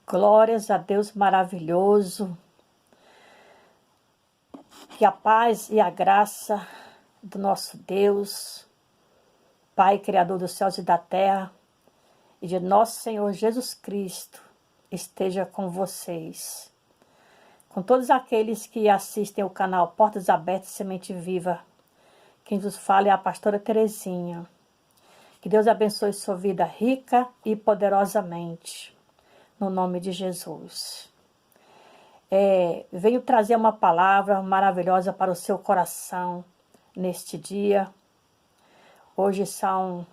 Glórias a Deus maravilhoso. Que a paz e a graça do nosso Deus, Pai, Criador dos céus e da terra, e de nosso Senhor Jesus Cristo, esteja com vocês. Com todos aqueles que assistem o canal Portas Abertas Semente Viva. Quem vos fala é a pastora Terezinha. Que Deus abençoe sua vida rica e poderosamente. No nome de Jesus. Venho trazer uma palavra maravilhosa para o seu coração neste dia. Hoje são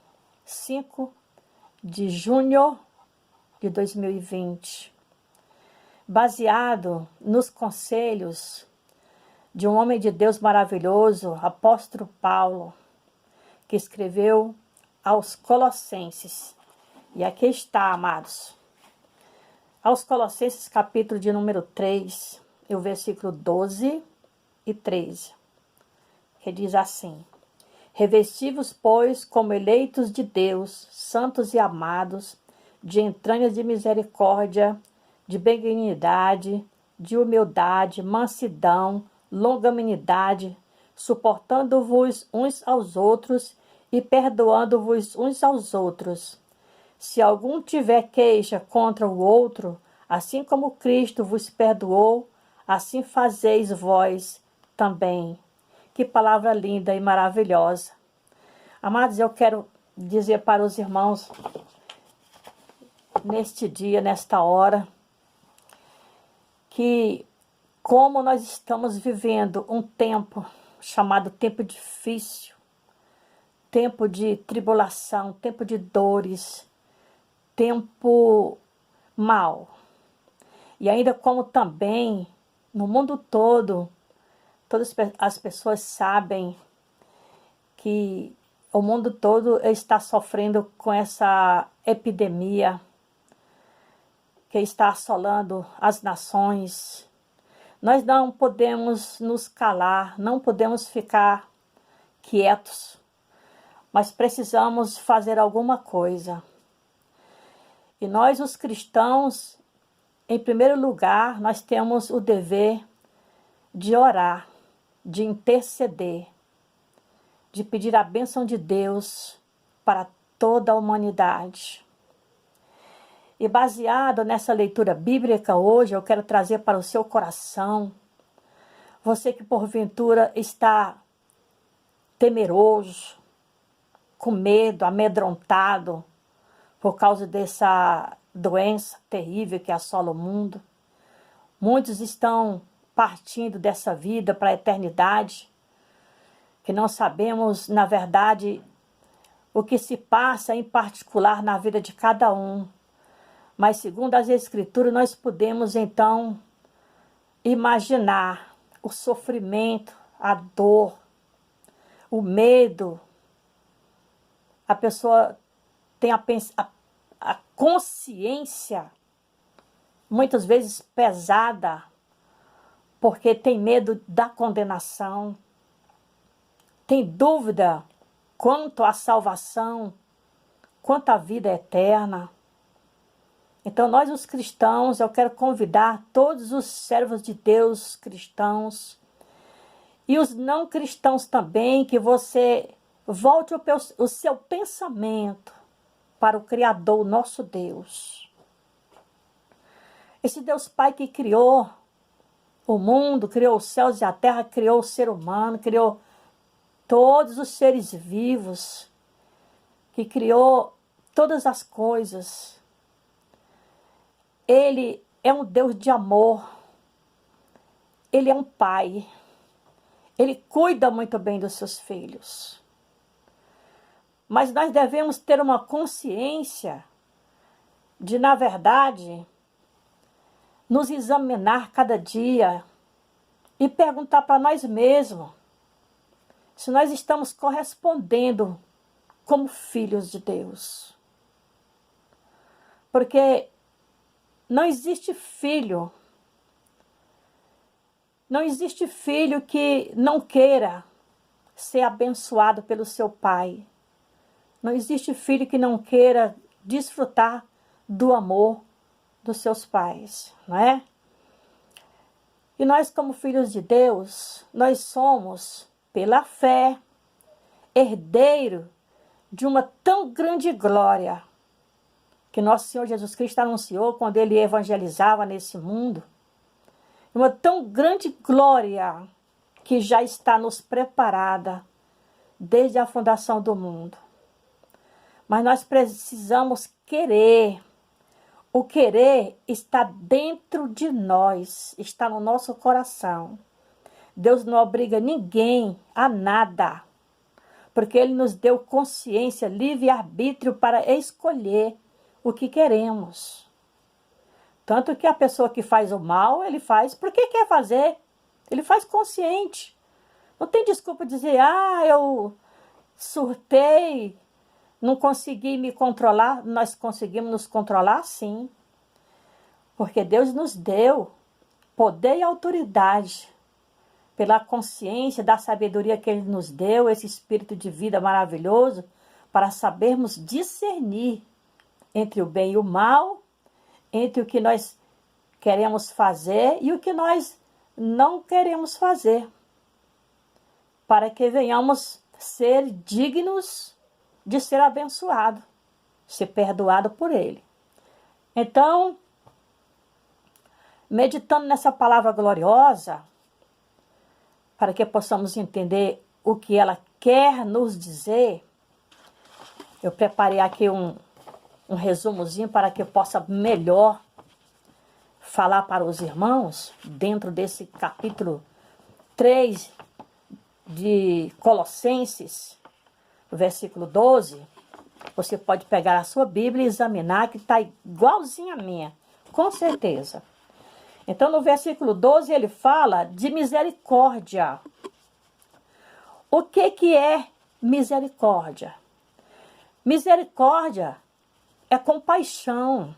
5 de junho de 2020. Baseado nos conselhos de um homem de Deus maravilhoso, apóstolo Paulo, que escreveu aos Colossenses. E aqui está, amados. Aos Colossenses, capítulo de número 3, o versículo 12 e 13, que diz assim: Revesti-vos, pois, como eleitos de Deus, santos e amados, de entranhas de misericórdia, de benignidade, de humildade, mansidão, longanimidade, suportando-vos uns aos outros e perdoando-vos uns aos outros. Se algum tiver queixa contra o outro, assim como Cristo vos perdoou, assim fazeis vós também. Que palavra linda e maravilhosa. Amados, eu quero dizer para os irmãos, neste dia, nesta hora, que como nós estamos vivendo um tempo chamado tempo difícil, tempo de tribulação, tempo de dores, tempo mau. E ainda como também no mundo todo, todas as pessoas sabem que o mundo todo está sofrendo com essa epidemia que está assolando as nações. Nós não podemos nos calar, não podemos ficar quietos, mas precisamos fazer alguma coisa. E nós, os cristãos, em primeiro lugar, nós temos o dever de orar, de interceder, de pedir a bênção de Deus para toda a humanidade. E baseado nessa leitura bíblica hoje, eu quero trazer para o seu coração, você que porventura está temeroso, com medo, amedrontado, por causa dessa doença terrível que assola o mundo. Muitos estão partindo dessa vida para a eternidade, que não sabemos, na verdade, o que se passa em particular na vida de cada um. Mas, segundo as Escrituras, nós podemos, então, imaginar o sofrimento, a dor, o medo. A pessoa tem a consciência, muitas vezes pesada, porque tem medo da condenação, tem dúvida quanto à salvação, quanto à vida eterna. Então nós os cristãos, eu quero convidar todos os servos de Deus cristãos e os não cristãos também, que você volte o seu pensamento para o Criador, nosso Deus. Esse Deus Pai que criou o mundo, criou os céus e a terra, criou o ser humano, criou todos os seres vivos, que criou todas as coisas. Ele é um Deus de amor. Ele é um pai. Ele cuida muito bem dos seus filhos. Mas nós devemos ter uma consciência de, na verdade, nos examinar cada dia e perguntar para nós mesmos se nós estamos correspondendo como filhos de Deus. Porque não existe filho que não queira ser abençoado pelo seu pai. Não existe filho que não queira desfrutar do amor dos seus pais, não é? E nós, como filhos de Deus, nós somos, pela fé, herdeiro de uma tão grande glória que nosso Senhor Jesus Cristo anunciou quando ele evangelizava nesse mundo. Uma tão grande glória que já está nos preparada desde a fundação do mundo. Mas nós precisamos querer. O querer está dentro de nós, está no nosso coração. Deus não obriga ninguém a nada, porque Ele nos deu consciência, livre-arbítrio para escolher o que queremos. Tanto que a pessoa que faz o mal, ele faz porque quer fazer. Ele faz consciente. Não tem desculpa dizer, eu surtei, não consegui me controlar. Nós conseguimos nos controlar, sim. Porque Deus nos deu poder e autoridade pela consciência da sabedoria que Ele nos deu, esse espírito de vida maravilhoso, para sabermos discernir entre o bem e o mal, entre o que nós queremos fazer e o que nós não queremos fazer, para que venhamos ser dignos de ser abençoado, ser perdoado por Ele. Então, meditando nessa palavra gloriosa, para que possamos entender o que ela quer nos dizer, eu preparei aqui um resumozinho para que eu possa melhor falar para os irmãos, dentro desse capítulo 3 de Colossenses, versículo 12. Você pode pegar a sua Bíblia e examinar, que está igualzinha a minha, com certeza. Então, no versículo 12, ele fala de misericórdia. O que é misericórdia? Misericórdia é compaixão.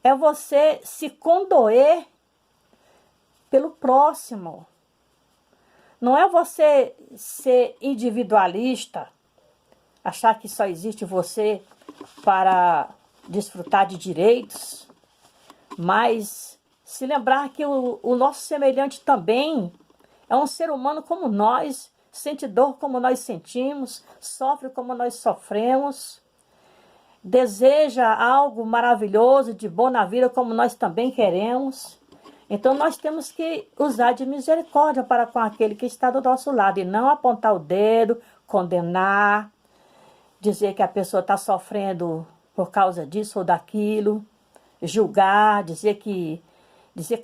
É você se condoer pelo próximo. Não é você ser individualista, achar que só existe você para desfrutar de direitos, mas se lembrar que o nosso semelhante também é um ser humano como nós, sente dor como nós sentimos, sofre como nós sofremos, deseja algo maravilhoso, de bom na vida, como nós também queremos. Então nós temos que usar de misericórdia para com aquele que está do nosso lado, e não apontar o dedo, condenar, dizer que a pessoa está sofrendo por causa disso ou daquilo, julgar, dizer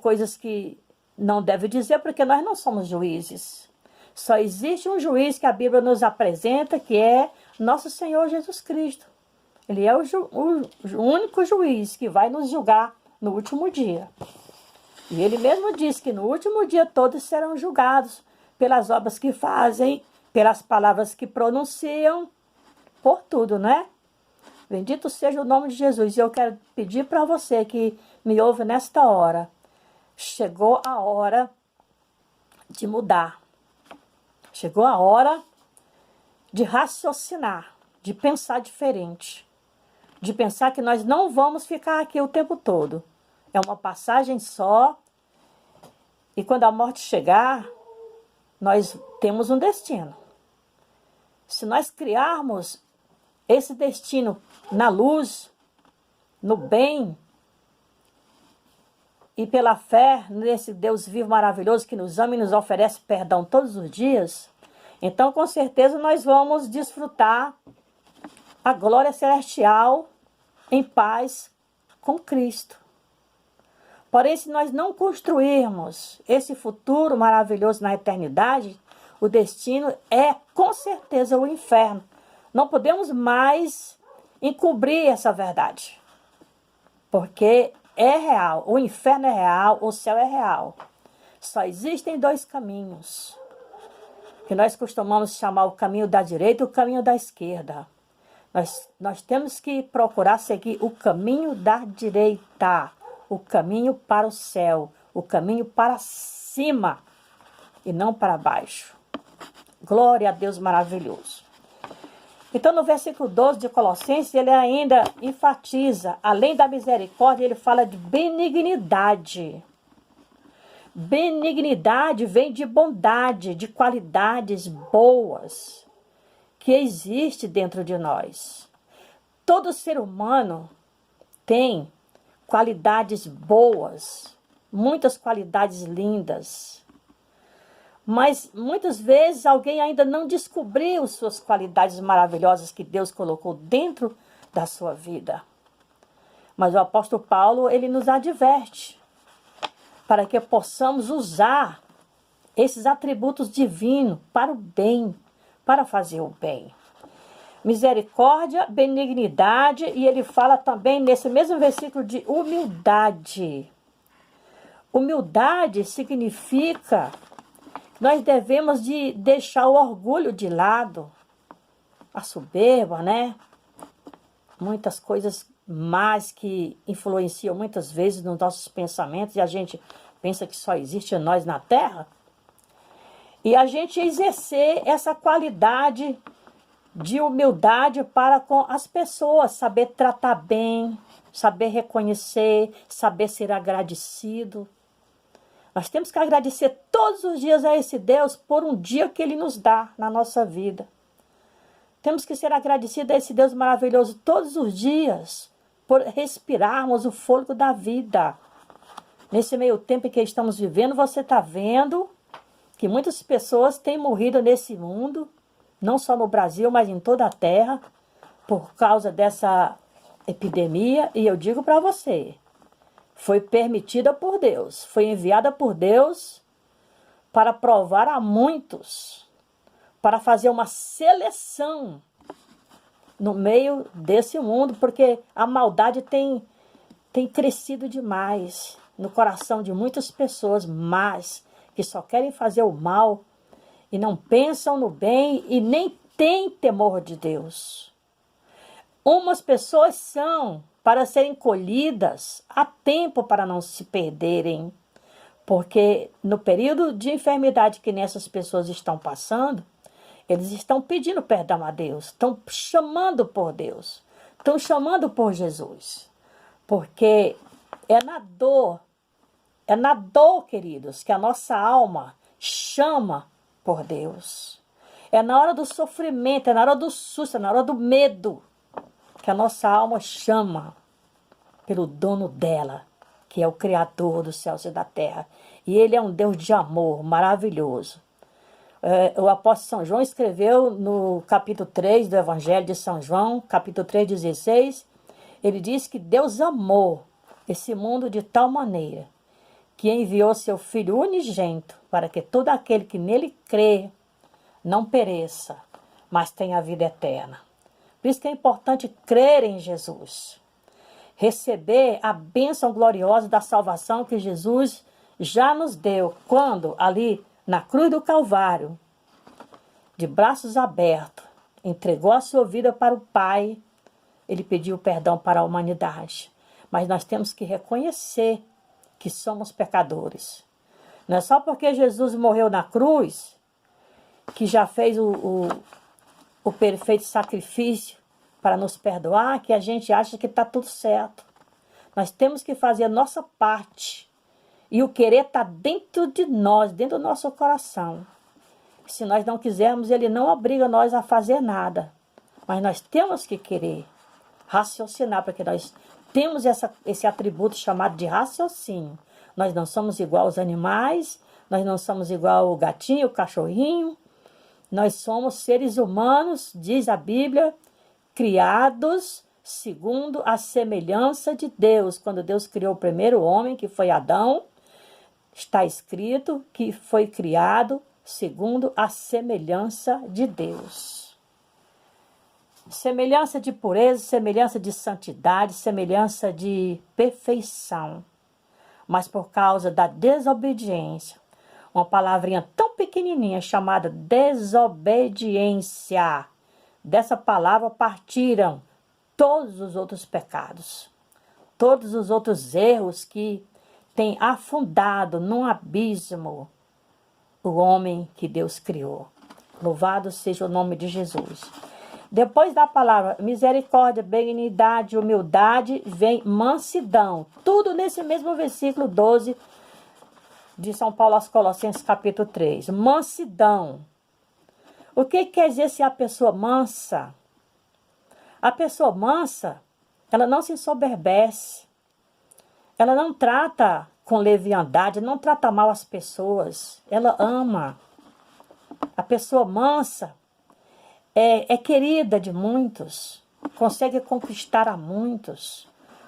coisas que não deve dizer, porque nós não somos juízes. Só existe um juiz que a Bíblia nos apresenta, que é nosso Senhor Jesus Cristo. Ele é o único juiz que vai nos julgar no último dia. E ele mesmo diz que no último dia todos serão julgados pelas obras que fazem, pelas palavras que pronunciam, por tudo, né? Bendito seja o nome de Jesus. E eu quero pedir para você que me ouve nesta hora. Chegou a hora de mudar. Chegou a hora de raciocinar, de pensar diferente. De pensar que nós não vamos ficar aqui o tempo todo. É uma passagem só. E quando a morte chegar, nós temos um destino. Se nós criarmos esse destino na luz, no bem, e pela fé nesse Deus vivo maravilhoso que nos ama e nos oferece perdão todos os dias, então com certeza nós vamos desfrutar a glória celestial em paz com Cristo. Porém, se nós não construirmos esse futuro maravilhoso na eternidade, o destino é com certeza o inferno. Não podemos mais encobrir essa verdade, porque é real, o inferno é real, o céu é real. Só existem dois caminhos, que nós costumamos chamar o caminho da direita e o caminho da esquerda. Nós temos que procurar seguir o caminho da direita, o caminho para o céu, o caminho para cima e não para baixo. Glória a Deus maravilhoso. Então, no versículo 12 de Colossenses, ele ainda enfatiza, além da misericórdia, ele fala de benignidade. Benignidade vem de bondade, de qualidades boas que existe dentro de nós. Todo ser humano tem qualidades boas, muitas qualidades lindas. Mas muitas vezes alguém ainda não descobriu suas qualidades maravilhosas que Deus colocou dentro da sua vida. Mas o apóstolo Paulo, ele nos adverte para que possamos usar esses atributos divinos para o bem, para fazer o bem. Misericórdia, benignidade, e ele fala também nesse mesmo versículo de humildade. Humildade significa que nós devemos de deixar o orgulho de lado, a soberba, né? Muitas coisas más que influenciam muitas vezes nos nossos pensamentos e a gente pensa que só existe nós na Terra. E a gente exercer essa qualidade de humildade para com as pessoas, saber tratar bem, saber reconhecer, saber ser agradecido. Nós temos que agradecer todos os dias a esse Deus por um dia que Ele nos dá na nossa vida. Temos que ser agradecidos a esse Deus maravilhoso todos os dias por respirarmos o fôlego da vida. Nesse meio tempo em que estamos vivendo, você está vendo que muitas pessoas têm morrido nesse mundo, não só no Brasil, mas em toda a terra, por causa dessa epidemia. E eu digo para você, foi permitida por Deus, foi enviada por Deus para provar a muitos, para fazer uma seleção no meio desse mundo, porque a maldade tem crescido demais no coração de muitas pessoas, mas que só querem fazer o mal e não pensam no bem e nem têm temor de Deus. Umas pessoas são para serem colhidas a tempo para não se perderem, porque no período de enfermidade que nessas pessoas estão passando, eles estão pedindo perdão a Deus, estão chamando por Deus, estão chamando por Jesus, porque é na dor, queridos, que a nossa alma chama por Deus. É na hora do sofrimento, é na hora do susto, é na hora do medo, que a nossa alma chama pelo dono dela, que é o Criador dos céus e da terra. E Ele é um Deus de amor maravilhoso. O apóstolo São João escreveu no capítulo 3 do Evangelho de São João, capítulo 3:16, ele diz que Deus amou esse mundo de tal maneira que enviou seu Filho unigênito para que todo aquele que nele crê não pereça, mas tenha a vida eterna. Por isso que é importante crer em Jesus, receber a bênção gloriosa da salvação que Jesus já nos deu, quando ali na cruz do Calvário, de braços abertos, entregou a sua vida para o Pai. Ele pediu perdão para a humanidade. Mas nós temos que reconhecer que somos pecadores. Não é só porque Jesus morreu na cruz, que já fez o perfeito sacrifício para nos perdoar, que a gente acha que está tudo certo. Nós temos que fazer a nossa parte. E o querer está dentro de nós, dentro do nosso coração. Se nós não quisermos, Ele não obriga nós a fazer nada. Mas nós temos que querer raciocinar, porque nós temos esse atributo chamado de raciocínio. Nós não somos igual aos animais, nós não somos igual ao gatinho, o cachorrinho. Nós somos seres humanos, diz a Bíblia, criados segundo a semelhança de Deus. Quando Deus criou o primeiro homem, que foi Adão, está escrito que foi criado segundo a semelhança de Deus. Semelhança de pureza, semelhança de santidade, semelhança de perfeição. Mas por causa da desobediência, uma palavrinha tão pequenininha chamada desobediência, dessa palavra partiram todos os outros pecados, todos os outros erros que têm afundado num abismo o homem que Deus criou. Louvado seja o nome de Jesus. Depois da palavra misericórdia, benignidade, humildade, vem mansidão. Tudo nesse mesmo versículo 12 de São Paulo aos Colossenses, capítulo 3. Mansidão. O que quer dizer ser a pessoa mansa? A pessoa mansa, ela não se ensoberbece. Ela não trata com leviandade, não trata mal as pessoas. Ela ama. A pessoa mansa é querida de muitos, consegue conquistar a muitos,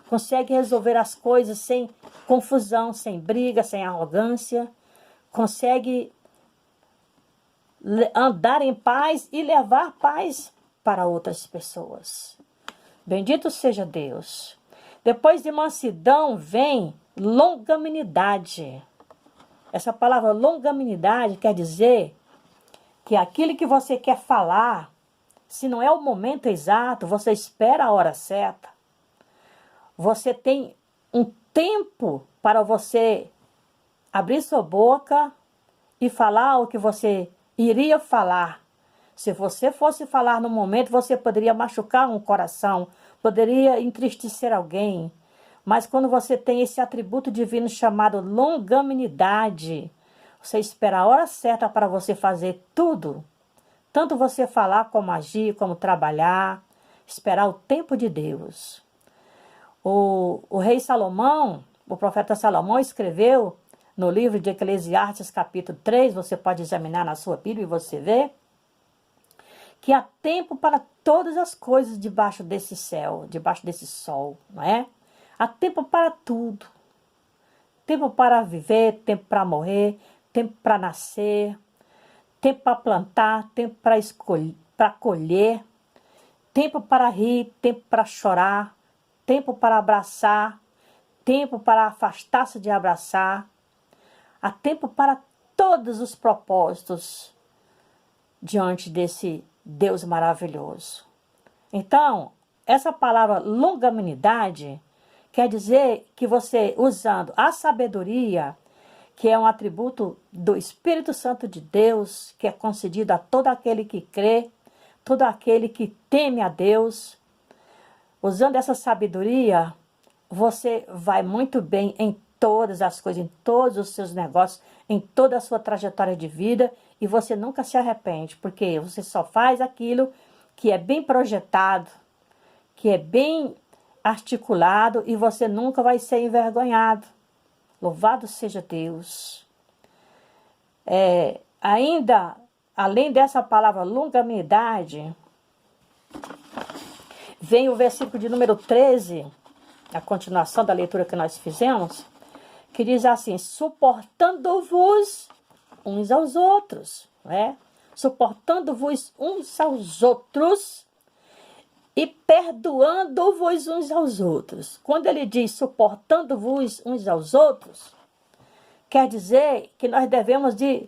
consegue resolver as coisas sem confusão, sem briga, sem arrogância, consegue andar em paz e levar paz para outras pessoas. Bendito seja Deus. Depois de mansidão vem longanimidade. Essa palavra longanimidade quer dizer que aquilo que você quer falar, se não é o momento exato, você espera a hora certa. Você tem um tempo para você abrir sua boca e falar o que você iria falar. Se você fosse falar no momento, você poderia machucar um coração, poderia entristecer alguém. Mas quando você tem esse atributo divino chamado longanimidade, você espera a hora certa para você fazer tudo. Tanto você falar como agir, como trabalhar, esperar o tempo de Deus. O rei Salomão, o profeta Salomão escreveu no livro de Eclesiastes capítulo 3, você pode examinar na sua Bíblia e você vê, que há tempo para todas as coisas debaixo desse céu, debaixo desse sol, não é? Há tempo para tudo. Tempo para viver, tempo para morrer, tempo para nascer, tempo para plantar, tempo para colher, tempo para rir, tempo para chorar, tempo para abraçar, tempo para afastar-se de abraçar. Há tempo para todos os propósitos diante desse Deus maravilhoso. Então, essa palavra longanimidade quer dizer que você, usando a sabedoria, que é um atributo do Espírito Santo de Deus, que é concedido a todo aquele que crê, todo aquele que teme a Deus, usando essa sabedoria, você vai muito bem em todas as coisas, em todos os seus negócios, em toda a sua trajetória de vida, e você nunca se arrepende, porque você só faz aquilo que é bem projetado, que é bem articulado, e você nunca vai ser envergonhado. Louvado seja Deus. Ainda, além dessa palavra longanimidade, vem o versículo de número 13, a continuação da leitura que nós fizemos, que diz assim: suportando-vos uns aos outros, né? Suportando-vos uns aos outros e perdoando-vos uns aos outros. Quando ele diz suportando-vos uns aos outros, quer dizer que nós devemos de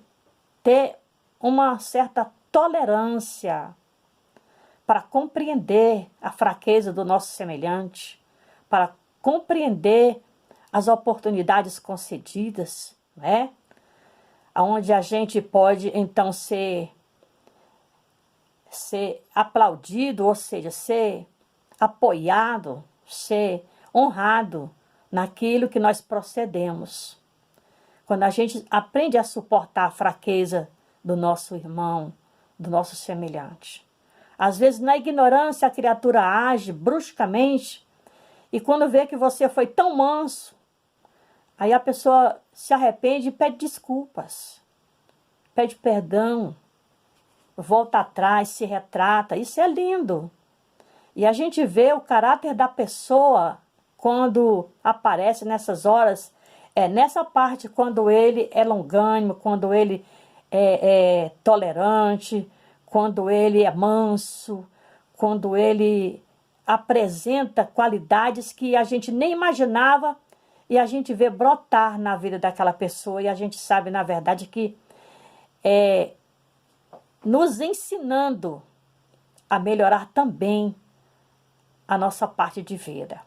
ter uma certa tolerância para compreender a fraqueza do nosso semelhante, para compreender as oportunidades concedidas, né? Onde a gente pode então ser aplaudido, ou seja, ser apoiado, ser honrado naquilo que nós procedemos. Quando a gente aprende a suportar a fraqueza do nosso irmão, do nosso semelhante. Às vezes, na ignorância, a criatura age bruscamente, e quando vê que você foi tão manso, aí a pessoa se arrepende e pede desculpas, pede perdão, volta atrás, se retrata. Isso é lindo. E a gente vê o caráter da pessoa quando aparece nessas horas, nessa parte quando ele é longânimo, quando ele é tolerante, quando ele é manso, quando ele apresenta qualidades que a gente nem imaginava, e a gente vê brotar na vida daquela pessoa, e a gente sabe, na verdade, que nos ensinando a melhorar também a nossa parte de vida.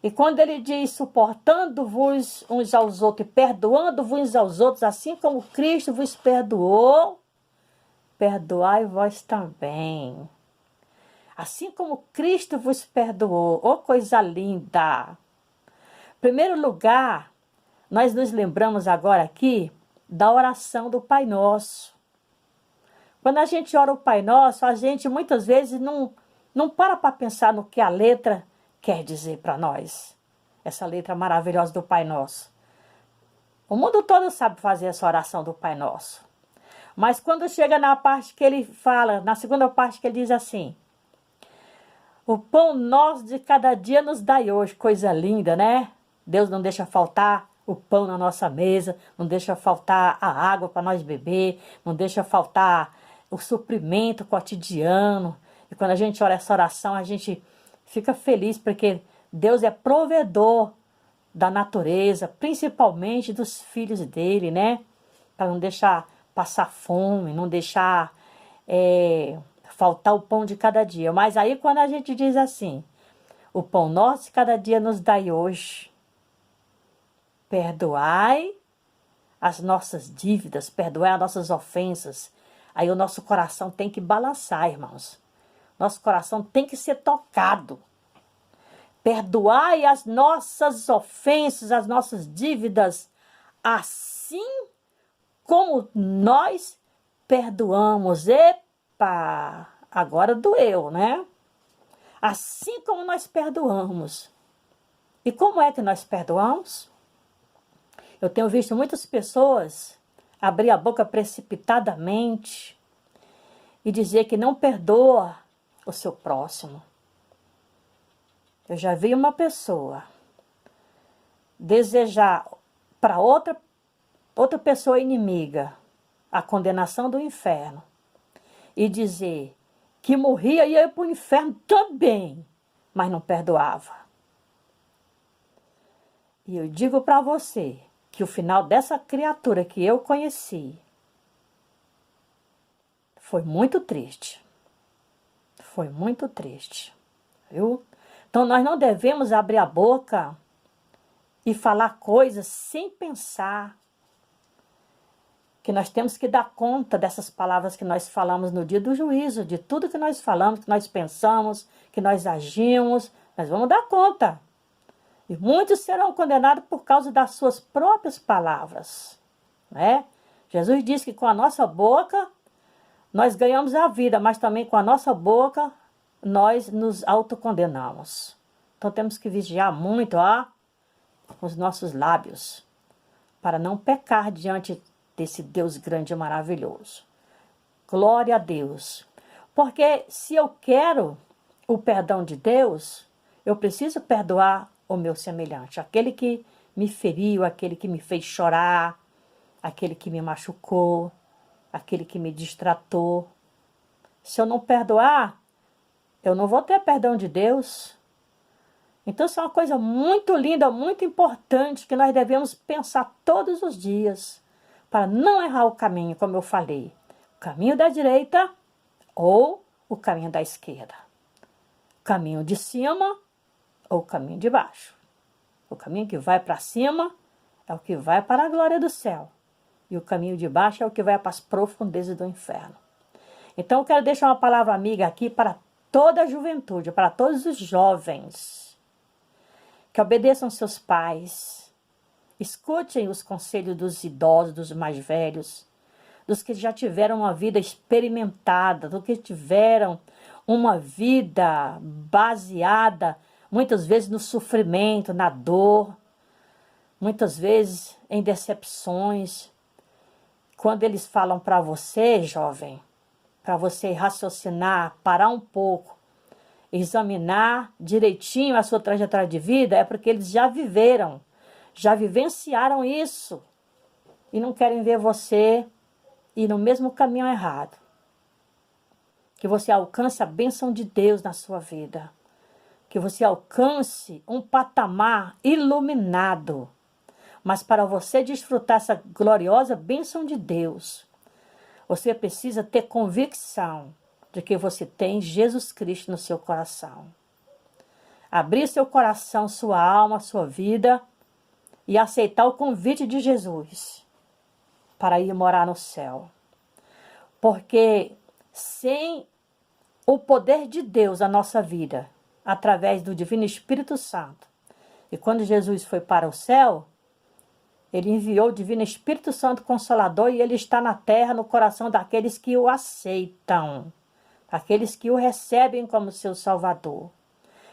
E quando ele diz suportando-vos uns aos outros e perdoando-vos uns aos outros, assim como Cristo vos perdoou, perdoai vós também. assim como Cristo vos perdoou. Oh, coisa linda! Em primeiro lugar, nós nos lembramos agora aqui da oração do Pai Nosso. Quando a gente ora o Pai Nosso, a gente muitas vezes não para pensar no que a letra quer dizer para nós. Essa letra maravilhosa do Pai Nosso. O mundo todo sabe fazer essa oração do Pai Nosso. Mas quando chega na parte que ele fala, na segunda parte que ele diz assim: o pão nosso de cada dia nos dai hoje. Coisa linda, né? Deus não deixa faltar o pão na nossa mesa, não deixa faltar a água para nós beber, não deixa faltar o suprimento cotidiano. E quando a gente ora essa oração, a gente fica feliz, porque Deus é provedor da natureza, principalmente dos filhos dele, né? Para não deixar passar fome, não deixar faltar o pão de cada dia. Mas aí quando a gente diz assim: o pão nosso de cada dia nos dai hoje, perdoai as nossas dívidas, perdoai as nossas ofensas. Aí o nosso coração tem que balançar, irmãos. Nosso coração tem que ser tocado. Perdoai as nossas ofensas, as nossas dívidas, assim como nós perdoamos. Epa, agora doeu, né? Assim como nós perdoamos. E como é que nós perdoamos? Eu tenho visto muitas pessoas abrir a boca precipitadamente e dizer que não perdoa o seu próximo. Eu já vi uma pessoa desejar para outra pessoa inimiga a condenação do inferno e dizer que morria e ia para o inferno também, mas não perdoava. E eu digo para você que o final dessa criatura que eu conheci foi muito triste. Foi muito triste, viu? Então nós não devemos abrir a boca e falar coisas sem pensar. Que nós temos que dar conta dessas palavras que nós falamos no dia do juízo, de tudo que nós falamos, que nós pensamos, que nós agimos, nós vamos dar conta. E muitos serão condenados por causa das suas próprias palavras, né? Jesus disse que com a nossa boca nós ganhamos a vida, mas também com a nossa boca nós nos autocondenamos. Então temos que vigiar muito, os nossos lábios, para não pecar diante desse Deus grande e maravilhoso. Glória a Deus. Porque se eu quero o perdão de Deus, eu preciso perdoar o meu semelhante, aquele que me feriu, aquele que me fez chorar, aquele que me machucou, aquele que me distratou. Se eu não perdoar, eu não vou ter perdão de Deus. Então isso é uma coisa muito linda, muito importante, que nós devemos pensar todos os dias, para não errar o caminho, como eu falei. O caminho da direita ou o caminho da esquerda. O caminho de cima ou o caminho de baixo. O caminho que vai para cima é o que vai para a glória do céu. E o caminho de baixo é o que vai para as profundezas do inferno. Então eu quero deixar uma palavra amiga aqui para toda a juventude, para todos os jovens. Que obedeçam seus pais. Escutem os conselhos dos idosos, dos mais velhos, dos que já tiveram uma vida experimentada, dos que tiveram uma vida baseada, muitas vezes no sofrimento, na dor, muitas vezes em decepções. Quando eles falam para você, jovem, para você raciocinar, parar um pouco, examinar direitinho a sua trajetória de vida, é porque eles já viveram, já vivenciaram isso e não querem ver você ir no mesmo caminho errado. Que você alcance a bênção de Deus na sua vida. Que você alcance um patamar iluminado. Mas para você desfrutar essa gloriosa bênção de Deus, você precisa ter convicção de que você tem Jesus Cristo no seu coração. Abrir seu coração, sua alma, sua vida e aceitar o convite de Jesus para ir morar no céu. Porque sem o poder de Deus na nossa vida, através do Divino Espírito Santo. E quando Jesus foi para o céu, ele enviou o Divino Espírito Santo Consolador e ele está na terra, no coração daqueles que o aceitam, aqueles que o recebem como seu Salvador.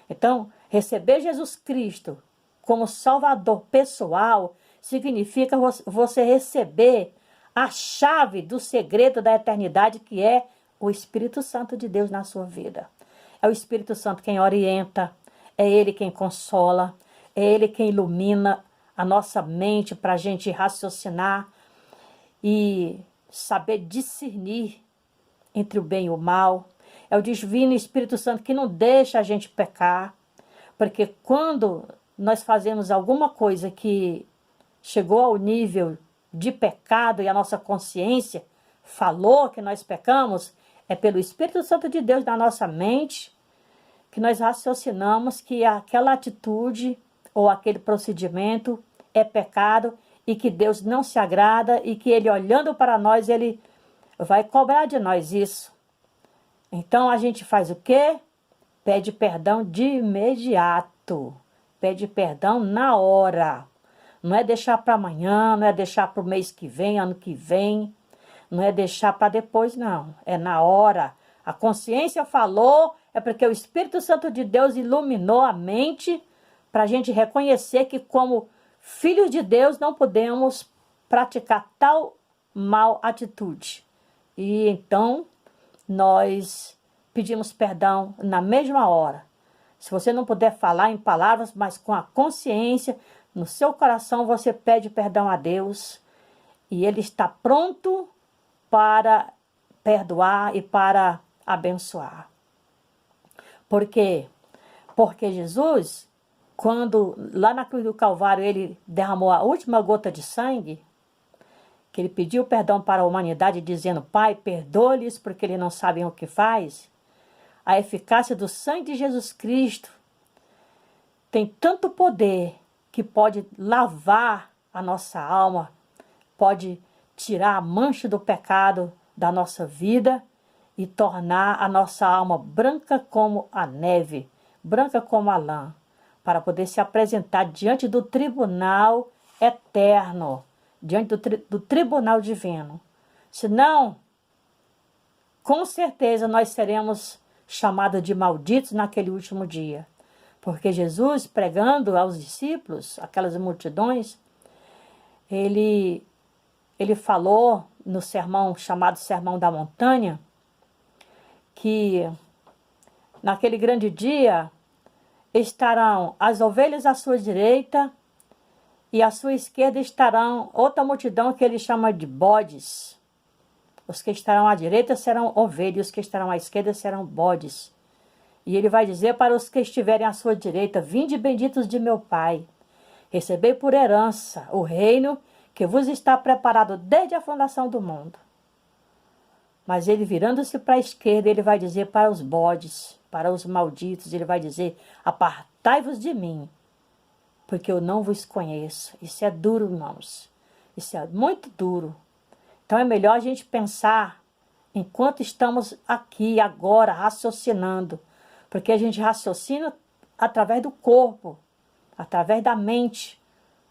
Então, receber Jesus Cristo como Salvador pessoal significa você receber a chave do segredo da eternidade, que é o Espírito Santo de Deus na sua vida. É o Espírito Santo quem orienta, é Ele quem consola, é Ele quem ilumina a nossa mente para a gente raciocinar e saber discernir entre o bem e o mal. É o Divino Espírito Santo que não deixa a gente pecar, porque quando nós fazemos alguma coisa que chegou ao nível de pecado e a nossa consciência falou que nós pecamos, é pelo Espírito Santo de Deus na nossa mente que nós raciocinamos que aquela atitude ou aquele procedimento é pecado e que Deus não se agrada e que Ele, olhando para nós, Ele vai cobrar de nós isso. Então a gente faz o quê? Pede perdão de imediato. Pede perdão na hora. Não é deixar para amanhã, não é deixar para o mês que vem, ano que vem. Não é deixar para depois, não. É na hora. A consciência falou, é porque o Espírito Santo de Deus iluminou a mente para a gente reconhecer que, como filhos de Deus, não podemos praticar tal mal atitude. E então nós pedimos perdão na mesma hora. Se você não puder falar em palavras, mas com a consciência, no seu coração você pede perdão a Deus e Ele está pronto para perdoar e para abençoar. Por quê? Porque Jesus, quando lá na cruz do Calvário Ele derramou a última gota de sangue, que Ele pediu perdão para a humanidade, dizendo: Pai, perdoa-lhes porque eles não sabem o que faz. A eficácia do sangue de Jesus Cristo tem tanto poder que pode lavar a nossa alma, pode tirar a mancha do pecado da nossa vida e tornar a nossa alma branca como a neve, branca como a lã, para poder se apresentar diante do tribunal eterno, diante do tribunal divino. Senão, com certeza nós seremos chamados de malditos naquele último dia. Porque Jesus, pregando aos discípulos, aquelas multidões, ele falou no sermão chamado Sermão da Montanha, que naquele grande dia estarão as ovelhas à sua direita e à sua esquerda estarão outra multidão que ele chama de bodes. Os que estarão à direita serão ovelhas, os que estarão à esquerda serão bodes. E ele vai dizer para os que estiverem à sua direita: vinde benditos de meu Pai, recebei por herança o reino que vos está preparado desde a fundação do mundo. Mas ele, virando-se para a esquerda, ele vai dizer para os bodes, para os malditos, ele vai dizer: apartai-vos de mim, porque eu não vos conheço. Isso é duro, irmãos. Isso é muito duro. Então é melhor a gente pensar enquanto estamos aqui, agora, raciocinando. Porque a gente raciocina através do corpo, através da mente,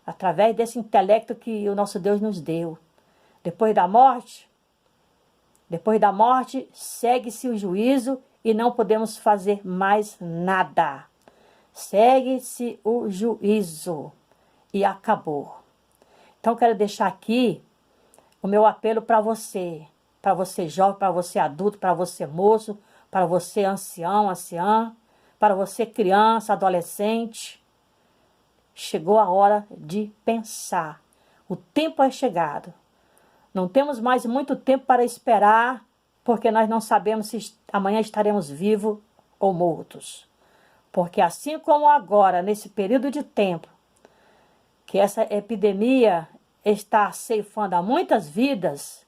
através desse intelecto que o nosso Deus nos deu. Depois da morte segue-se o juízo e não podemos fazer mais nada. Segue-se o juízo e acabou. Então quero deixar aqui o meu apelo para você jovem, para você adulto, para você moço, para você ancião, anciã, para você criança, adolescente. Chegou a hora de pensar. O tempo é chegado. Não temos mais muito tempo para esperar, porque nós não sabemos se amanhã estaremos vivos ou mortos. Porque assim como agora, nesse período de tempo, que essa epidemia está ceifando a muitas vidas,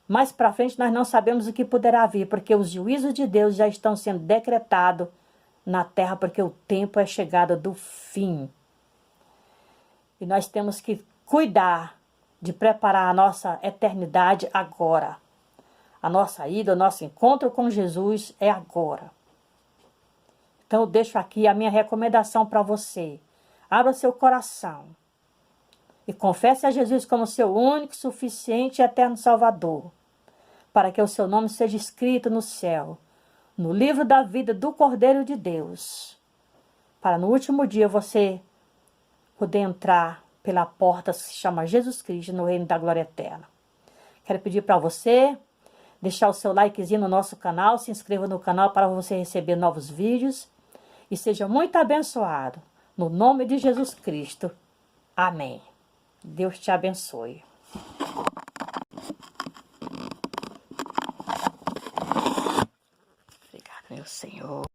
mais para frente nós não sabemos o que poderá vir, porque os juízos de Deus já estão sendo decretados na terra, porque o tempo é chegado do fim. E nós temos que cuidar de preparar a nossa eternidade agora. A nossa ida, o nosso encontro com Jesus é agora. Então eu deixo aqui a minha recomendação para você. Abra seu coração e confesse a Jesus como seu único, suficiente e eterno Salvador, para que o seu nome seja escrito no céu, no livro da vida do Cordeiro de Deus, para no último dia você poder entrar pela porta que se chama Jesus Cristo no reino da glória eterna. Quero pedir para você deixar o seu likezinho no nosso canal, se inscreva no canal para você receber novos vídeos e seja muito abençoado. No nome de Jesus Cristo. Amém. Deus te abençoe. Obrigada, meu Senhor.